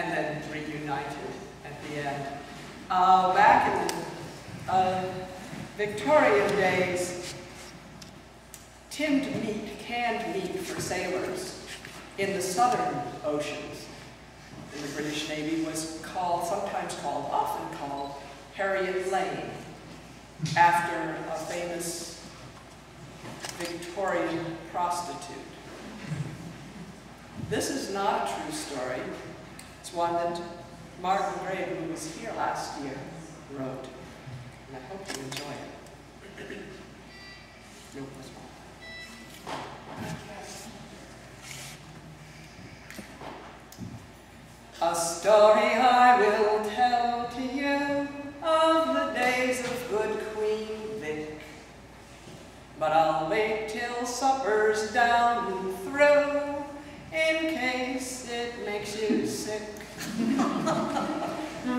and then reunited at the end. Back in the Victorian days, tinned meat, canned meat for sailors in the southern oceans in the British Navy was called, often called, Harriet Lane, after a famous Victorian prostitute. This is not a true story. It's one that Martin Gray, who was here last year, wrote. And I hope you enjoy it. Nope, that's wrong. A story I will tell to you of the days of good Queen Vic. But I'll wait till supper's down and through, in case it makes you sick.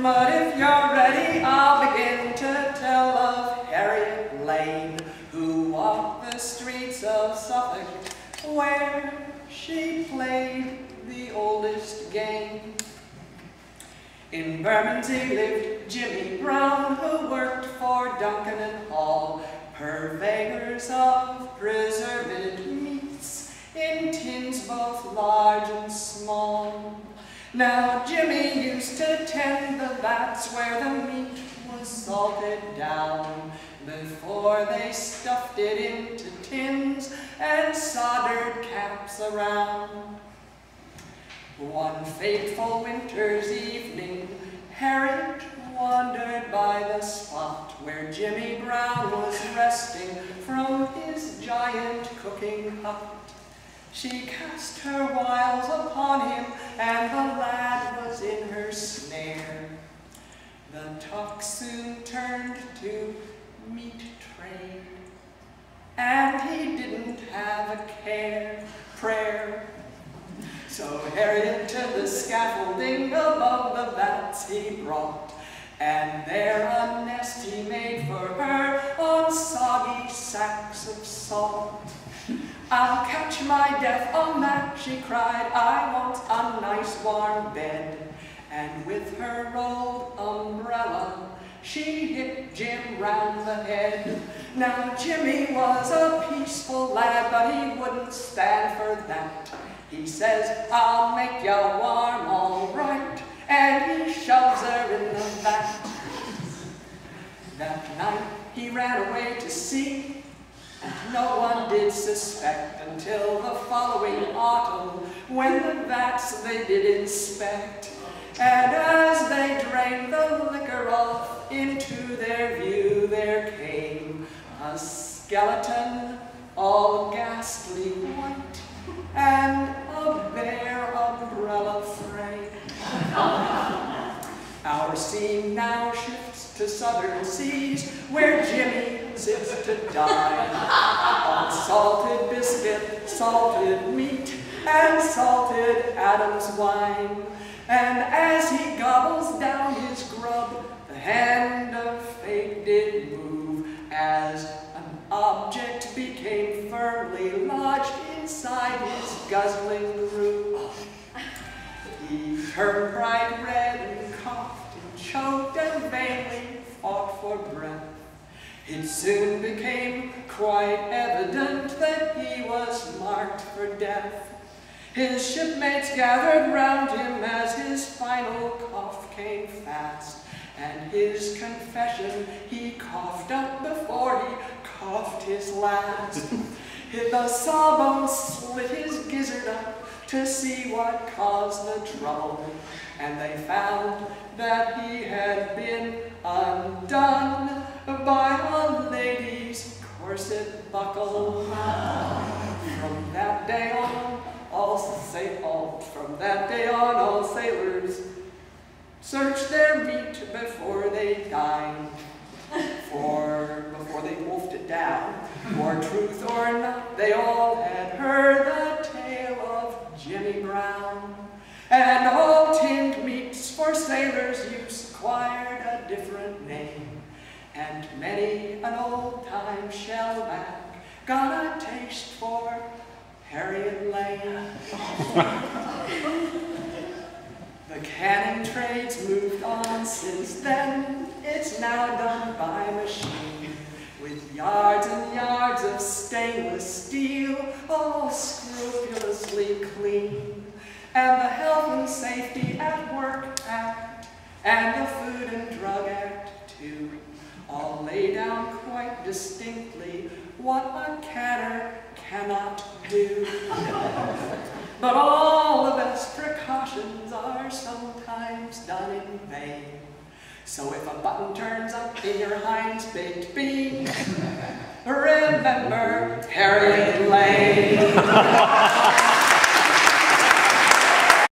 But if you're ready, I'll begin to tell of Harriet Lane, who walked the streets of Suffolk, where she played the oldest game. In Bermondsey lived Jimmy Brown, who worked for Duncan and Hall, purveyors of preserved meats, in tins both large and small. Now Jimmy used to tend the vats where the meat was salted down, before they stuffed it into tins and soldered caps around. One fateful winter's evening, Harriet wandered by the spot where Jimmy Brown was resting from his giant cooking hut. She cast her wiles upon him, and the lad was in her snare. The talk soon turned to meat trade, and he didn't have a prayer. So Harriet to the scaffolding above the vats he brought, and there a nest he made for her on soggy sacks of salt. I'll catch my death on that, she cried, I want a nice warm bed. And with her rolled umbrella, she hit Jim round the head. Now Jimmy was a peaceful lad, but he wouldn't stand for that. He says, I'll make ya warm all right, and he shoves her in the vat. That night he ran away to sea, and no one did suspect until the following autumn, when the vats they did inspect. And as they drained the liquor off, into their view there came a skeleton all ghastly white, and a bare umbrella frame. Our scene now shifts to southern seas, where Jimmy sits to dine on salted biscuit, salted meat, and salted Adam's wine. And as he gobbles down his grub, the hand of fate did move, as an object became firmly lodged inside his guzzling groove. He turned bright red and coughed and choked and vainly fought for breath. It soon became quite evident that he was marked for death. His shipmates gathered round him as his final cough came fast, and his confession he coughed up before he coughed his last. The sawbones slit his gizzard up to see what caused the trouble, and they found that he had been undone by a lady's corset buckle. From that day on, all sailors searched their meat before they dined, before they wolfed it down. For truth or not, they all had heard the tale of Jimmy Brown, and all tinned meats for sailors' use acquired a different name, and many an old-time shellback got a taste for Harriet Lane. The canning trade's moved on since then. It's now done by machine, with yards and yards of stainless steel, all scrupulously clean. And the Health and Safety at Work Act, and the Food and Drug Act too, all lay down quite distinctly what a canner cannot do. But all the best precautions are sometimes done in vain. So if a button turns up in your Heinz baked beans, remember Harriet Lane.